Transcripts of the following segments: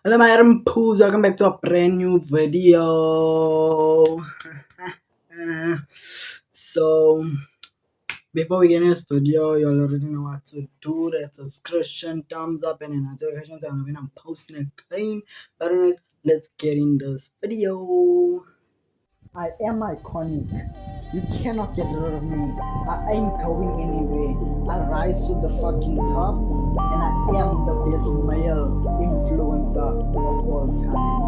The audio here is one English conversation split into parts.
Hello, my Adam Pools. Welcome back to a brand new video. so, before we get into this video, you already know what to do. That subscription, thumbs up, and notifications. And when I'm posting again. But anyways, let's get in this video. I am iconic. You cannot get rid of me. I ain't going anywhere. I rise to the fucking top, and I am the best male influencer of all time.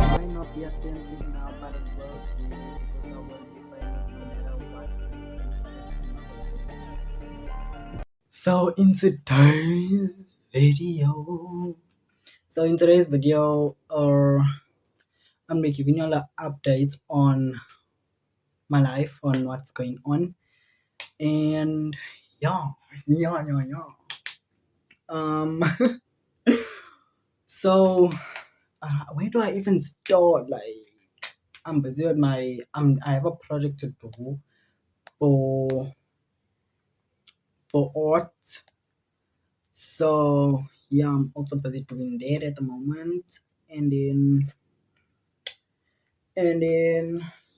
I might not be attentive now, but it will be because I will be famous no matter what So in today's video, I'm be giving you all an update on my life, on what's going on, and yeah, yeah. Um, so where do I even start? Like, I'm busy with I have a project to do for art. So yeah, I'm also busy doing that at the moment, and then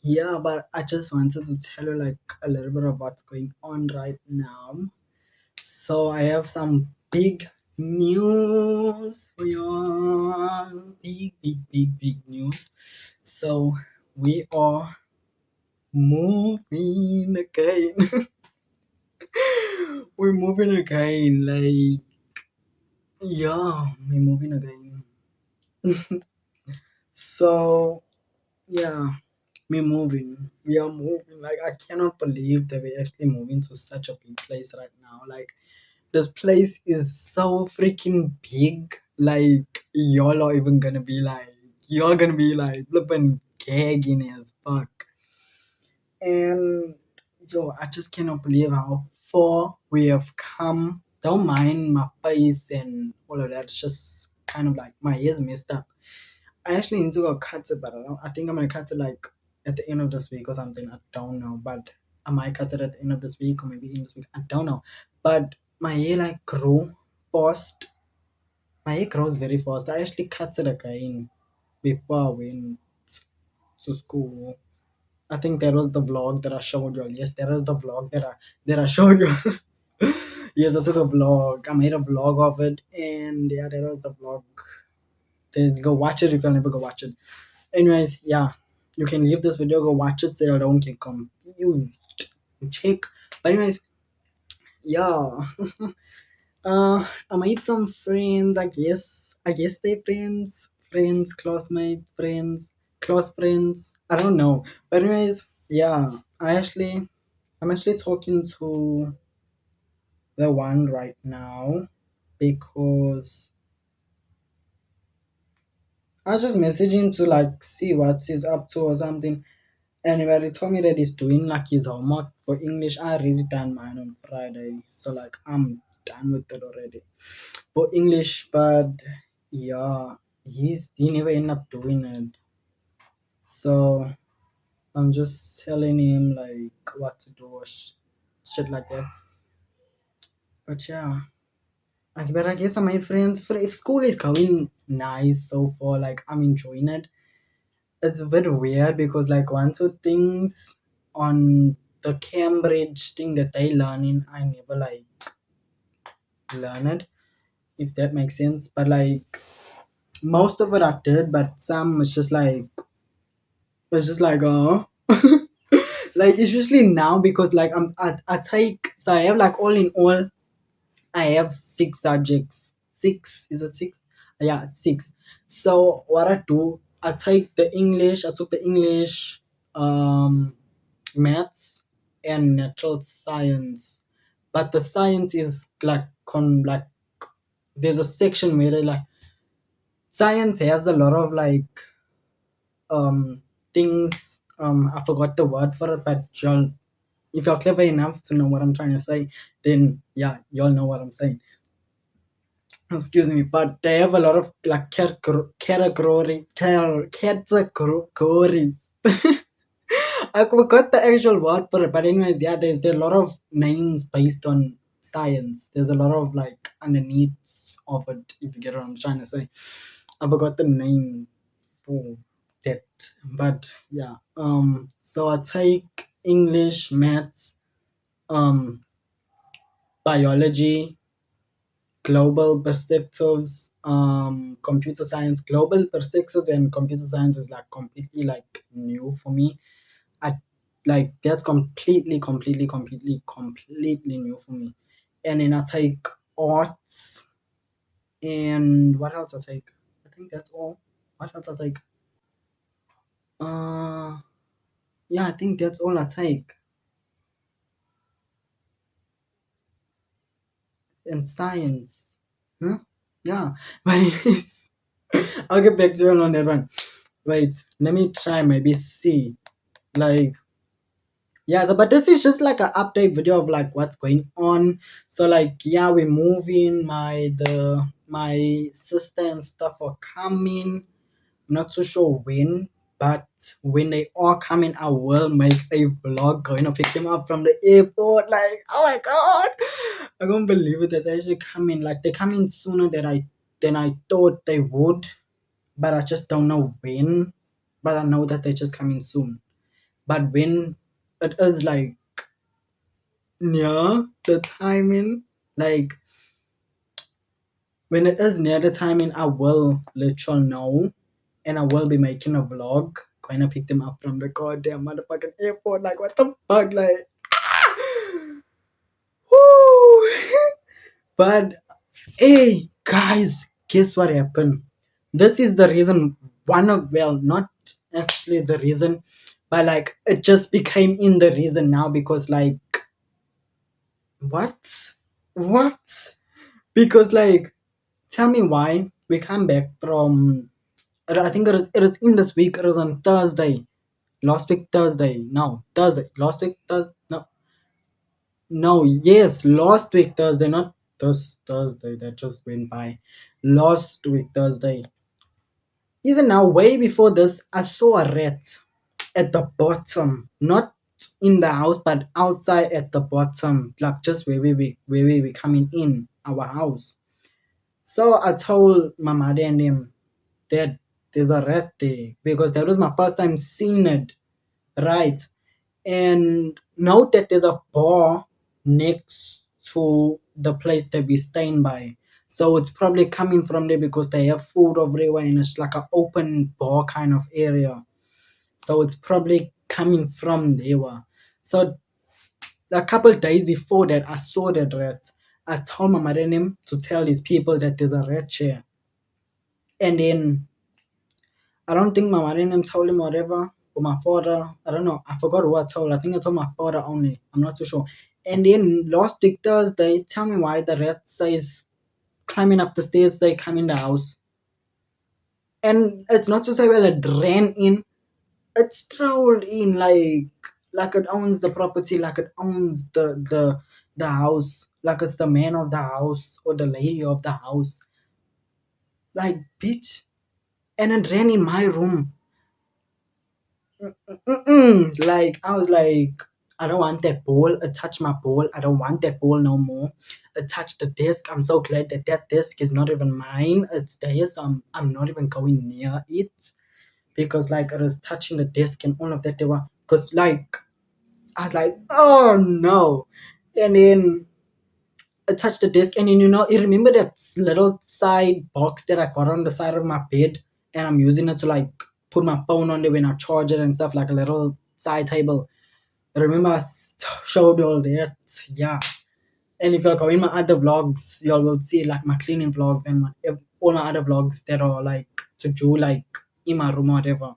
yeah, but I just wanted to tell you like a little bit of what's going on right now. So I have some big news for you. Big news. So we are moving again. We're moving again. Like, yeah, we're moving again. So, yeah, we're moving. We are moving. Like, I cannot believe that we're actually moving to such a big place right now. Like, this place is so freaking big. Like, y'all gonna be like, flipping gagging as fuck. And yo, I just cannot believe how far we have come. Don't mind my face and all of that. It's just kind of like my ears messed up. I actually need to go cut it, but I think I'm gonna cut it like at the end of this week or something. I don't know, but I might cut it at the end of this week or maybe in this week. I don't know. But my hair like grew fast. My hair grows very fast. I actually cut it again before I went to school. I think that was the vlog that I showed you. Yes, that was the vlog that I showed you. Yes, I took a vlog. I made a vlog of it, and yeah, that was the vlog. Then go watch it if you'll never go watch it. Anyways, yeah, you can leave this video, go watch it, so you don't get confused. Check. But anyways, yeah. I made some friends. I guess they're friends, classmates, friends, close friends. I don't know. But anyways, yeah. I'm actually talking to the one right now because I was just messaging to like see what he's up to or something. And he told me that he's doing like his homework for English. I already done mine on Friday, so like I'm done with it already for English. But yeah, he never end up doing it. So I'm just telling him like what to do or shit like that. But yeah, but I guess I made friends. If school is going nice so far, like I'm enjoying it. It's a bit weird because like one two things on the Cambridge thing that they learning, I never like learn it, if that makes sense. But like most of it I did, but some it's just like like especially now because like I take, so I have like all in all I have 6 subjects. Six, is it six? Yeah, it's six. So what I do, I take the English. I took the English, maths, and natural science. But the science is like there's a section where like science has a lot of like things I forgot the word for it, but y'all, if you're clever enough to know what I'm trying to say, then yeah, y'all know what I'm saying. Excuse me, but they have a lot of like categories. I forgot the actual word for it, but anyways, yeah, there are a lot of names based on science. There's a lot of like underneath of it, if you get what I'm trying to say. I forgot the name for that, but yeah. So I take English, maths, um, biology, global perspectives, computer science. Global perspectives and computer science is like completely like new for me. I like that's completely new for me. And then I take arts and what else I take? I think that's all. What else I take? Uh yeah, I think that's all I take. And science. Huh? Yeah. But anyways, I'll get back to you on that one. Wait, let me try maybe see. Like yeah, so but this is just like an update video of like what's going on. So like yeah, we're moving. My sister and stuff are coming. Not so sure when, but when they are coming, I will make a vlog going to pick them up from the airport. Like oh my god, I can't believe it that they actually come in. Like they come in sooner than I thought they would, but I just don't know when. But I know that they just come in soon. But when it is like near the timing, like when it is near the timing, I will let y'all know, and I will be making a vlog going to pick them up from the goddamn motherfucking airport. Like what the fuck, like whoo. But hey guys, guess what happened? This is the reason. One of well, not actually the reason, but like it just became in the reason now because like what, what? Because like tell me why we come back from. I think it is in this week. It was on Thursday. Last week Thursday. No, Thursday. Last week Thursday. No, no. Yes, last week Thursday. Not this Thursday that just went by. Last week Thursday. Even now, way before this, I saw a rat at the bottom, not in the house, but outside at the bottom, like just where we coming in our house. So I told my mother and him that there's a rat there because that was my first time seeing it, right? And note that there's a bar next to the place that we staying by. So it's probably coming from there because they have food everywhere and it's like an open bar kind of area. So it's probably coming from there. So a couple of days before that, I saw that rat. I told my mother and him to tell his people that there's a rat here. And then I don't think my mother and them told him whatever. But my father, I don't know. I forgot who I told. I think I told my father only. I'm not too sure. And then last week Thursday, tell me why the rat says climbing up the stairs, they come in the house. And it's not to say well it ran in, it strolled in like it owns the property, like it owns the house, like it's the man of the house or the lady of the house. Like bitch. And it ran in my room. Like I was like, I don't want that ball. It touched my ball. I don't want that ball no more. It touched the desk. I'm so glad that that desk is not even mine. It's theirs. I'm not even going near it because like it was touching the desk and all of that. They were because like I was like, oh no, and then I touched the desk and then you remember that little side box that I got on the side of my bed and I'm using it to like put my phone on there when I charge it and stuff like a little side table. Remember showed you all that, yeah. And if you're going my other vlogs, y'all will see like my cleaning vlogs and all my other vlogs that are like to do like in my room or whatever.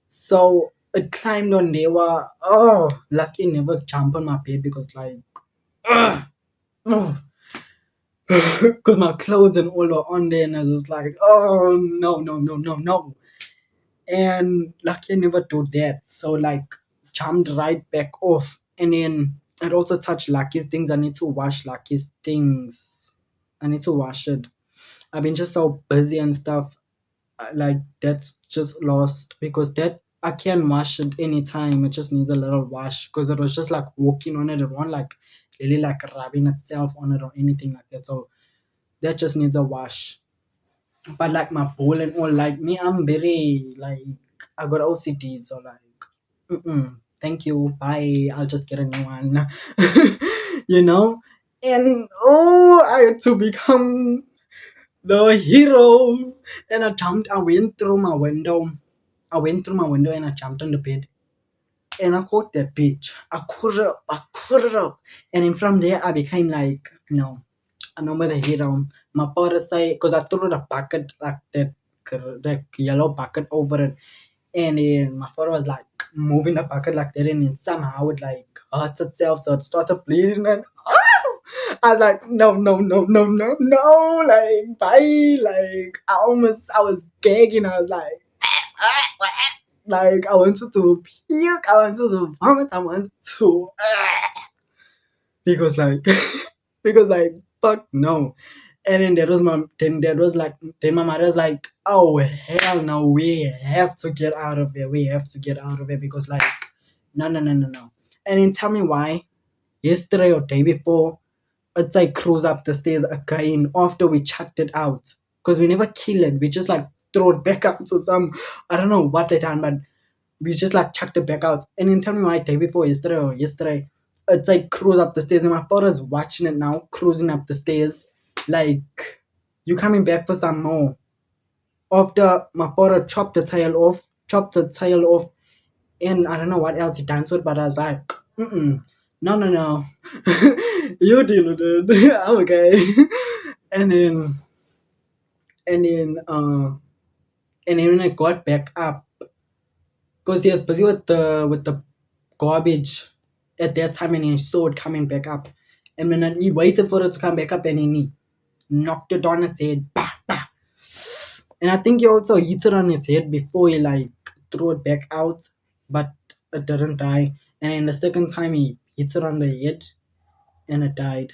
So it climbed on there. Oh, lucky it never jump on my bed because like, because my clothes and all were on there, and I was just like, oh no no no no no. And lucky I never do that. So like jumped right back off. And then it also touched Lucky's things. I need to wash Lucky's things. I need to wash it. I've been just so busy and stuff. Like that's just lost because that I can wash it anytime. It just needs a little wash because it was just like walking on it. It won't like really like rubbing itself on it or anything like that. So that just needs a wash. But like my bowl and all, like me, I'm very like I got OCD, so like, thank you, bye. I'll just get a new one, you know. And oh, I had to become the hero. And I jumped. I went through my window. I went through my window and I jumped on the bed. And I caught that bitch. I caught her up. I caught her up. And then from there, I became like, no, I know the hero. My father say, because I threw the bucket like that yellow bucket over it. And then my father was like moving the bucket like that. And then somehow it like hurts itself. So it started bleeding. And I was like, no, no, no, no, no, no. Like, bye. Like, I was gagging. I was like I wanted to puke, I wanted to vomit, I wanted to because like because like fuck no. And then then my mother was like, oh hell no, we have to get out of here. We have to get out of here because like no no no no no. And then tell me why yesterday or day before it's like cruise up the stairs again after we chucked it out. Because we never kill it. We just like throw it back out to some I don't know what they done, but we just like chucked it back out. And then tell me why day before yesterday, it's like cruise up the stairs. And my father's watching it now, cruising up the stairs. Like, you coming back for some more. After my father chopped the tail off, and I don't know what else he done to it, but I was like, no, no, no. You deal with it. I'm okay. And then, and then, uh, and then when I got back up, because he was busy with the garbage at that time and he saw it coming back up. And when he waited for it to come back up and he knocked it on its head. Bah, bah. And I think he also hit it on his head before he like threw it back out, but it didn't die. And then the second time he hit it on the head and it died.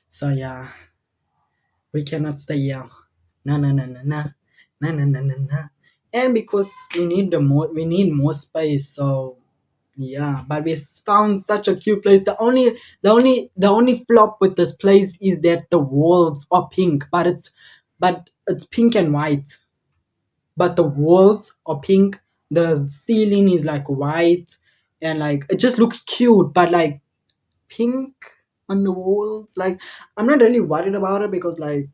So yeah, we cannot stay here. No no no no no no no no no no. And because we need more space, so yeah, but we found such a cute place. The only flop with this place is that the walls are pink, but it's pink and white. But the walls are pink. The ceiling is like white, and like it just looks cute, but like pink on the walls. Like I'm not really worried about it because like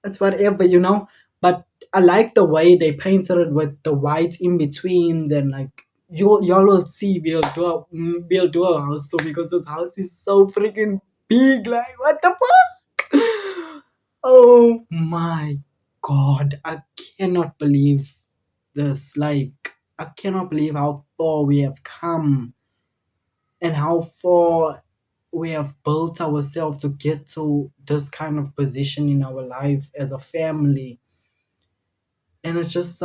it's whatever, you know. But I like the way they painted it with the white in betweens and like y'all will see we'll do a house tour because this house is so freaking big. Like what the fuck? Oh my god! I cannot believe this. Like I cannot believe how far we have come and how far we have built ourselves to get to this kind of position in our life as a family. And it's just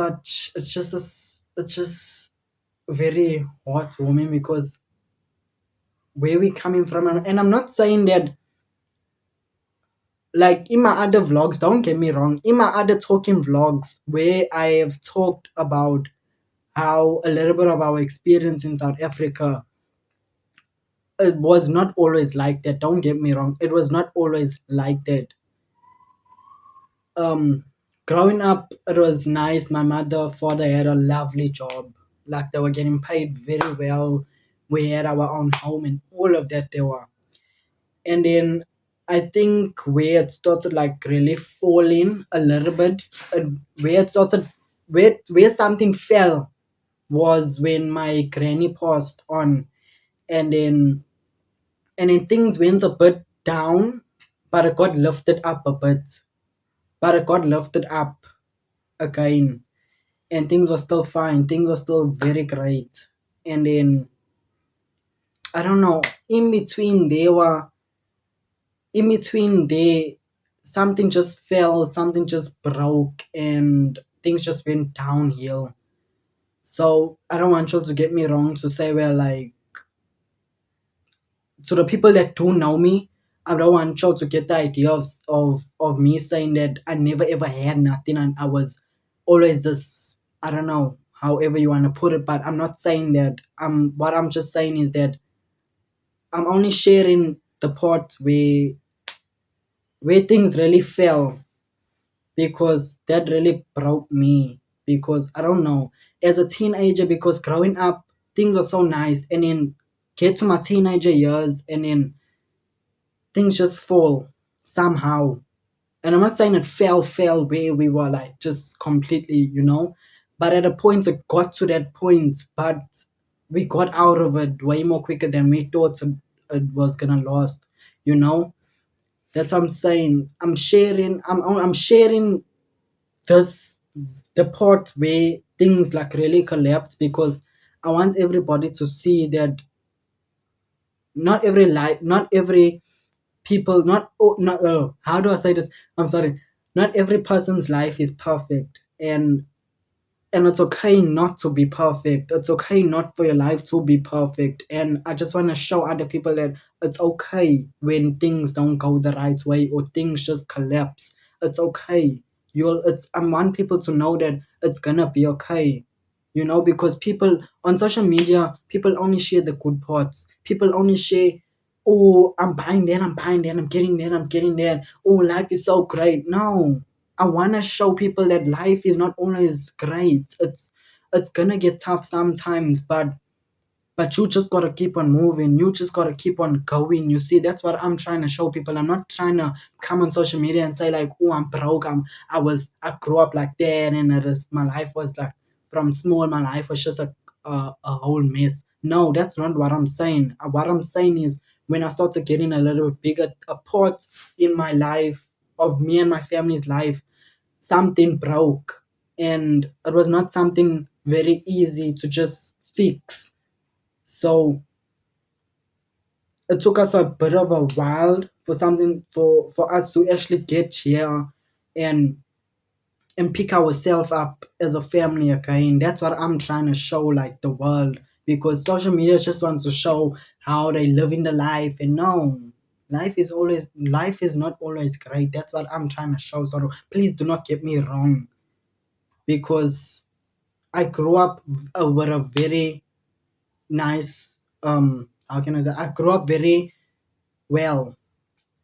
very heartwarming because where we coming from, and I'm not saying that like in my other vlogs, don't get me wrong, in my other talking vlogs where I have talked about how a little bit of our experience in South Africa, it was not always like that. Don't get me wrong, it was not always like that. um Growing up it was nice. My mother father had a lovely job, like they were getting paid very well. We had our own home and all of that they were. And then I think where it started like really falling a little bit, where it started where something fell was when my granny passed on. And then things went a bit down, but it got lifted up a bit, but it got lifted up again, and things were still fine. Things were still very great. And then I don't know. In between there, something just fell. Something just broke, and things just went downhill. So I don't want you to get me wrong to say, well, like, to the people that do know me, I don't want you to get the idea of me saying that I never ever had nothing and I was always this, I don't know, however you want to put it, but I'm not saying that. What I'm just saying is that I'm only sharing the part where things really fell, because that really broke me. Because I don't know, as a teenager, because growing up things were so nice, and then get to my teenager years, and then things just fall somehow. And I'm not saying it fell where we were like just completely, but at a point it got to that point, but we got out of it way more quicker than we thought it was gonna last, you know. That's what I'm saying. I'm sharing this, the part where things like really collapsed, because I want everybody to see that not every people, not how do I say this? I'm sorry. Not every person's life is perfect, and it's okay not to be perfect. It's okay not for your life to be perfect. And I just want to show other people that it's okay when things don't go the right way or things just collapse. It's okay. I want people to know that it's gonna be okay. Because people on social media, people only share the good parts. People only share, oh, I'm buying that, I'm getting that, I'm getting that. Oh, life is so great. No, I want to show people that life is not always great. It's gonna get tough sometimes, but you just gotta keep on moving. You just gotta keep on going. You see, that's what I'm trying to show people. I'm not trying to come on social media and say like, oh, I'm broke. I grew up like that, and my life was like, from small. My life was just a whole mess. No, that's not what I'm saying. What I'm saying is, when I started getting a little bit bigger, a part in my life of me and my family's life, something broke, and it was not something very easy to just fix. So it took us a bit of a while for something for us to actually get here, and pick ourselves up as a family again. That's what I'm trying to show like the world, because social media just wants to show how they live in the life, and no, life is not always great. That's what I'm trying to show. So please do not get me wrong, because I grew up with a very nice, how can I say, I grew up very well,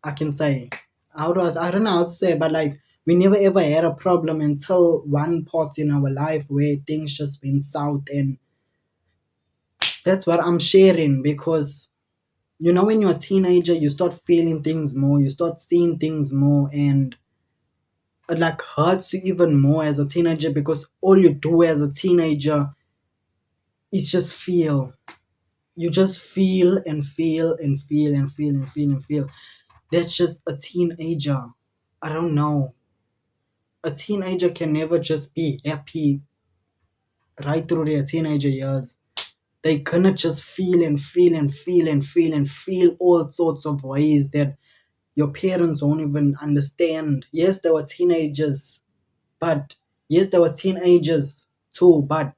I can say. I don't know how to say, but like, we never ever had a problem until one part in our life where things just went south. And that's what I'm sharing, because when you're a teenager, you start feeling things more, you start seeing things more, and it like hurts you even more as a teenager, because all you do as a teenager is just feel. You just feel and feel and feel and feel and feel and feel. That's just a teenager. I don't know. A teenager can never just be happy right through their teenager years. They cannot just feel and feel and feel and feel and feel all sorts of ways that your parents won't even understand. Yes, they were teenagers, but yes, they were teenagers too, but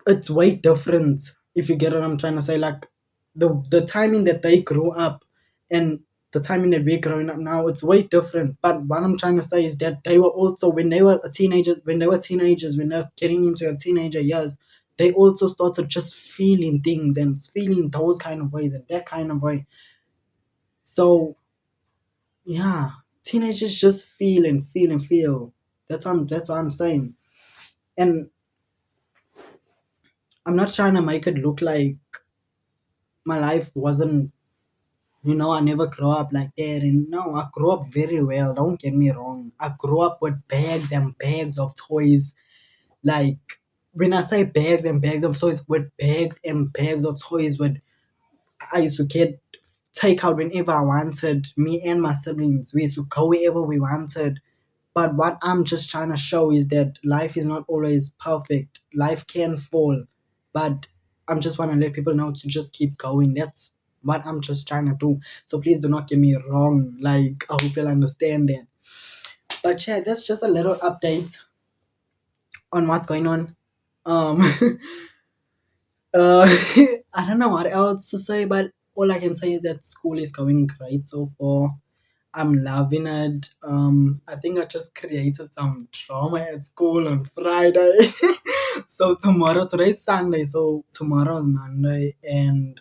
it's way different, if you get what I'm trying to say. Like, the timing that they grew up, and the timing that we're growing up now, it's way different. But what I'm trying to say is that they were also, when they were teenagers, when they're getting into their teenager years, they also started just feeling things and feeling those kind of ways and that kind of way. So yeah, teenagers just feel and feel and feel. That's what I'm saying. And I'm not trying to make it look like my life wasn't, I never grew up like that. And no, I grew up very well. Don't get me wrong. I grew up with bags and bags of toys. Like, when I say bags and bags of toys, with bags and bags of toys, with I used to get take out whenever I wanted. Me and my siblings, we used to go wherever we wanted. But what I'm just trying to show is that life is not always perfect. Life can fall, but I'm just want to let people know to just keep going. That's what I'm just trying to do. So please do not get me wrong. Like, I hope you'll understand that. But yeah, that's just a little update on what's going on. Um, uh, I don't know what else to say, but all I can say is that school is going great so far. I'm loving it. I think I just created some drama at school on Friday. So today's Sunday, so tomorrow is Monday, and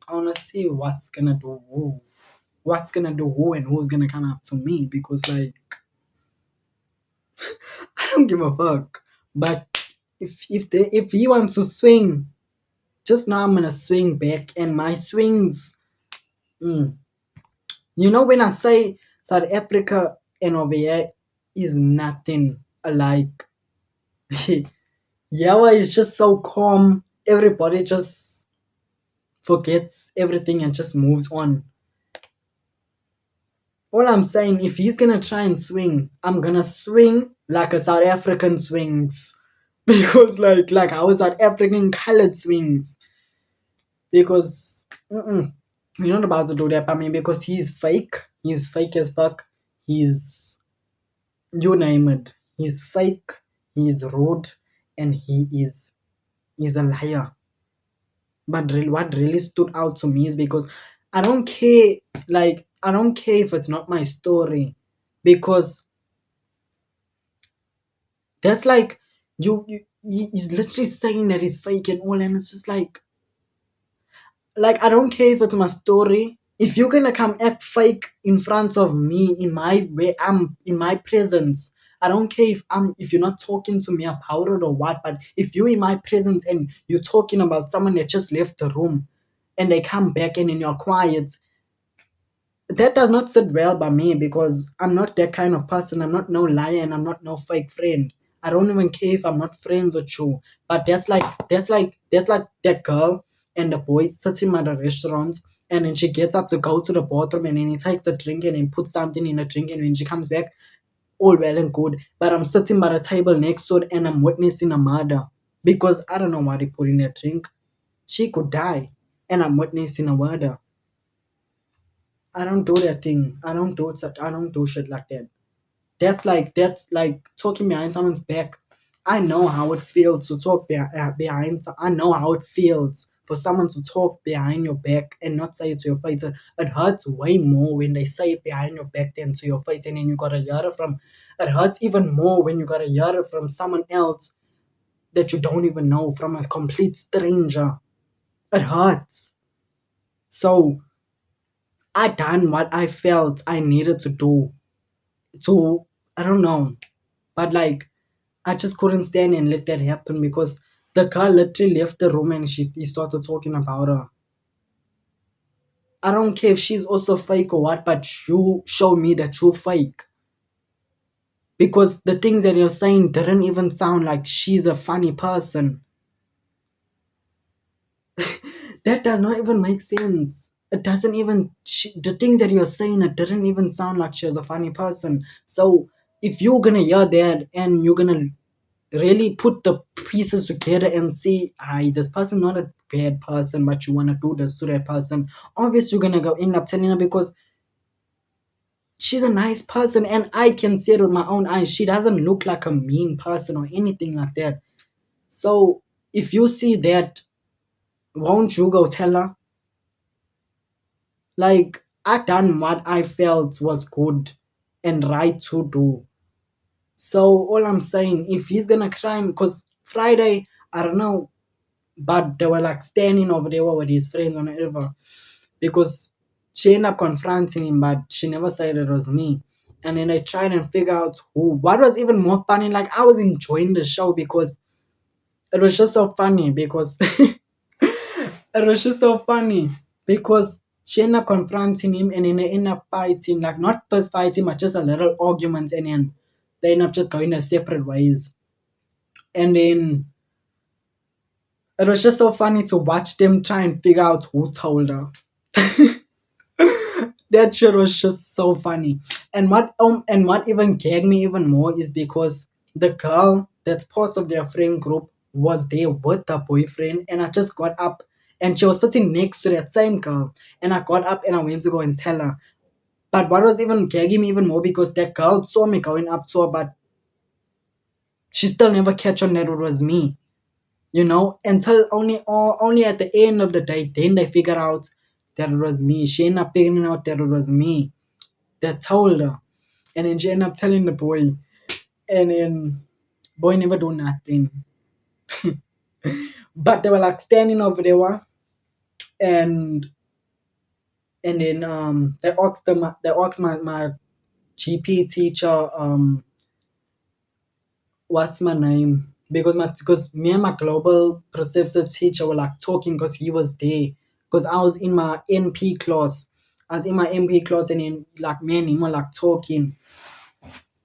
I wanna see what's gonna do who, and who's gonna come up to me because like I don't give a fuck. But if he wants to swing, just know I'm gonna swing back, and my swings. Mm, when I say South Africa and over here is nothing alike. Yawa is just so calm. Everybody just forgets everything and just moves on. All I'm saying, if he's gonna try and swing, I'm gonna swing like a South African swings. Because like how South African colored swings. Because we're not about to do that. I mean, because he's fake. He's fake as fuck. He's you name it. He's fake. He's rude, and he's a liar. But what really stood out to me is because I don't care. Like I don't care if it's not my story, because that's like he's literally saying that he's fake and all, and it's just like I don't care if it's my story. If you're gonna come act fake in front of me in my way, I'm in my presence. I don't care if you're not talking to me about it or what, but if you're in my presence and you're talking about someone that just left the room and they come back and then you're quiet, that does not sit well by me because I'm not that kind of person. I'm not no liar and I'm not no fake friend. I don't even care if I'm not friends with you. But that's like that girl and the boy sitting at a restaurant and then she gets up to go to the bathroom and then he takes a drink and then puts something in the drink and when she comes back, all well and good. But I'm sitting by the table next to it and I'm witnessing a murder. Because I don't know what he put in that drink. She could die. And I'm witnessing a murder. I don't do that thing. I don't do shit like that. That's like talking behind someone's back. I know how it feels to talk behind. I know how it feels for someone to talk behind your back and not say it to your face. It hurts way more when they say it behind your back than to your face, and then you gotta hear it from. It hurts even more when you gotta hear it from someone else that you don't even know, from a complete stranger. It hurts. So I done what I felt I needed to do to I don't know, but like I just couldn't stand and let that happen because the girl literally left the room and he started talking about her. I don't care if she's also fake or what, but you show me that you're fake because the things that you're saying didn't even sound like she's a funny person. That does not even make sense. It doesn't even the things that you're saying, it didn't even sound like she was a funny person. So if you're gonna hear that and you're gonna really put the pieces together and see, hi, this person not a bad person, but you want to do this to that person. Obviously, you're gonna go end up telling her because she's a nice person, and I can see it with my own eyes. She doesn't look like a mean person or anything like that. So if you see that, won't you go tell her? Like I done what I felt was good and right to do. So all I'm saying, if he's gonna cry, because Friday, I don't know, but they were like standing over there with his friends on the river because she ended up confronting him, but she never said it was me. And then I tried and figure out who. What was even more funny, like I was enjoying the show because it was just so funny because it was just so funny because she ended up confronting him and then they ended up fighting, like not first fighting, but just a little argument, and then they end up just going their separate ways. And then it was just so funny to watch them try and figure out who told her. That shit was just so funny. And what even gagged me even more is because the girl that's part of their friend group was there with the boyfriend, and I just got up and she was sitting next to that same girl, and I got up and I went to go and tell her. But what was even gagging me even more because that girl saw me going up to her, but she still never catch on that it was me. Until only at the end of the day, then they figure out that it was me. She ended up figuring out that it was me that told her, and then she ended up telling the boy, and then boy never do nothing. But they were like standing over there, and then they asked my GP teacher, what's my name? Because me and my global perceptive teacher were like talking because he was there. Because I was in my NP class. I was in my NP class, and then like me and him were like talking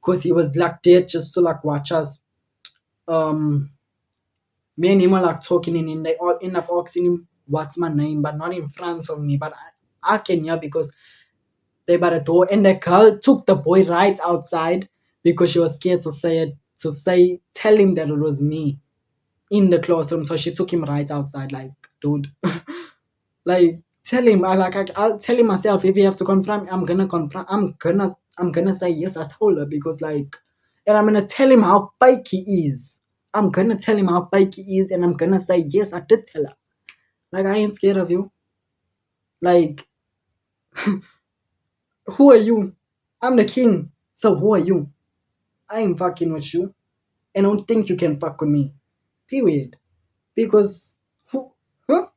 because he was like there just to like watch us. Um Me and him were like talking, and then they all end up asking him what's my name, but not in front of me. But I can hear because they by the door, and the girl took the boy right outside because she was scared to say it, tell him that it was me in the classroom. So she took him right outside, like, dude, like, tell him. I'll tell him myself. If you have to confront me, I'm gonna confront. I'm gonna say yes. I told her because like, and I'm gonna tell him how fake he is. I'm gonna tell him how fake he is, and I'm gonna say yes. I did tell her. Like, I ain't scared of you. Like, who are you? I'm the king. So who are you? I ain't fucking with you, and don't think you can fuck with me. Period. Because who? Huh?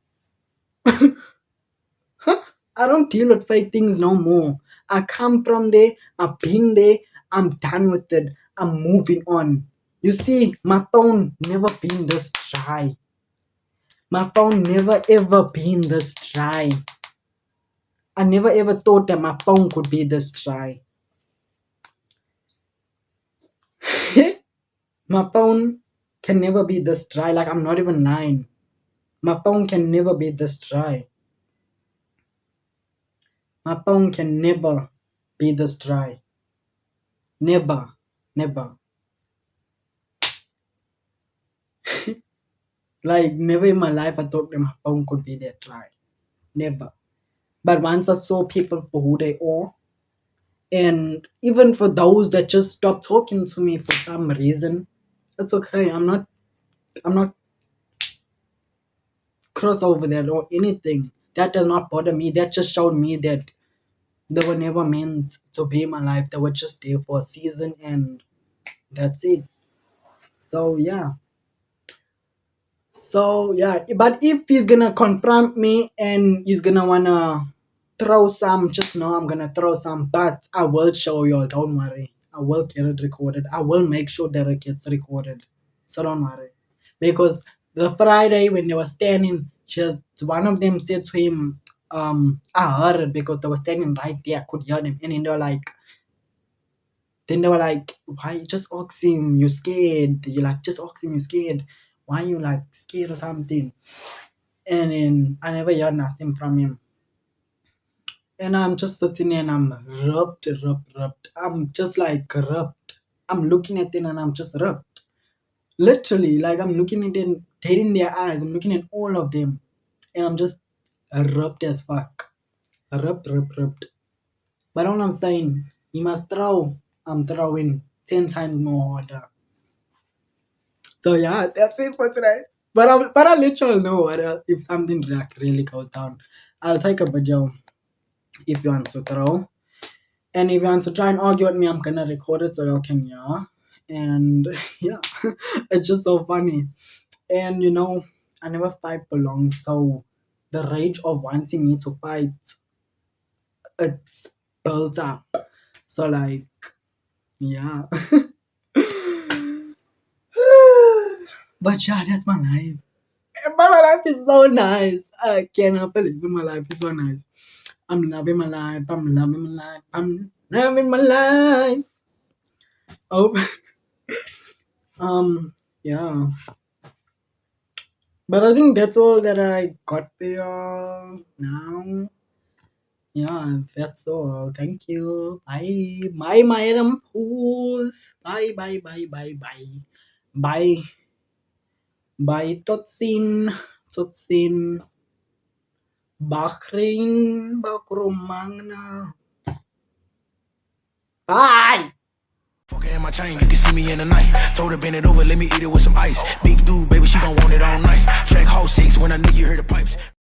Huh? I don't deal with fake things no more. I come from there, I've been there, I'm done with it. I'm moving on. You see, my phone never been this dry. My phone never ever been this dry. I never ever thought that my phone could be this dry. My phone can never be this dry. Like, I'm not even lying. My phone can never be this dry. My phone can never be this dry. Never. Never. Like, never in my life I thought that my phone could be that dry. Never. But once I saw people for who they are, and even for those that just stop talking to me for some reason, it's okay. I'm not cross over that or anything. That does not bother me. That just showed me that they were never meant to be in my life. They were just there for a season, and that's it. So yeah. So yeah, but if he's gonna confront me and he's gonna wanna throw some, just know I'm gonna throw some. But I will show y'all. Don't worry. I will get it recorded. I will make sure that it gets recorded. So don't worry. Because the Friday when they were standing, just one of them said to him, I heard it because they were standing right there. I could hear them, and then they were like, why you just ask him? You scared? You like just ask him? You scared? Why you like scared or something? And then I never heard nothing from him. And I'm just sitting there and I'm rubbed. I'm just like rubbed. I'm looking at them and I'm just rubbed. Literally, like I'm looking at them dead in their eyes. I'm looking at all of them. And I'm just rubbed as fuck. Rubbed. But all I'm saying, you must throw. I'm throwing 10 times more harder. So yeah, that's it for tonight. But I'll let y'all know if something like really goes down. I'll take a video if you want to throw. And if you want to try and argue with me, I'm gonna record it so y'all can hear. And yeah, it's just so funny. And I never fight for long, so the rage of wanting me to fight, it's built up. So like, yeah. But yeah, that's my life. But my life is so nice. I cannot believe my life is so nice. I'm loving my life. I'm loving my life. I'm loving my life. Oh, yeah. But I think that's all that I got for y'all now. Yeah, that's all. Thank you. Bye. Bye, my Adam Pools. Bye. Bye. Bye, Totsin. Totsin. Bakrin. Bakrumangna. Bye. Fucker in my chain, you can see me in the night. Told her bend it over, let me eat it with some ice. Big dude, baby, she gon' want it all night. Track hole 6 when I knew you heard the pipes.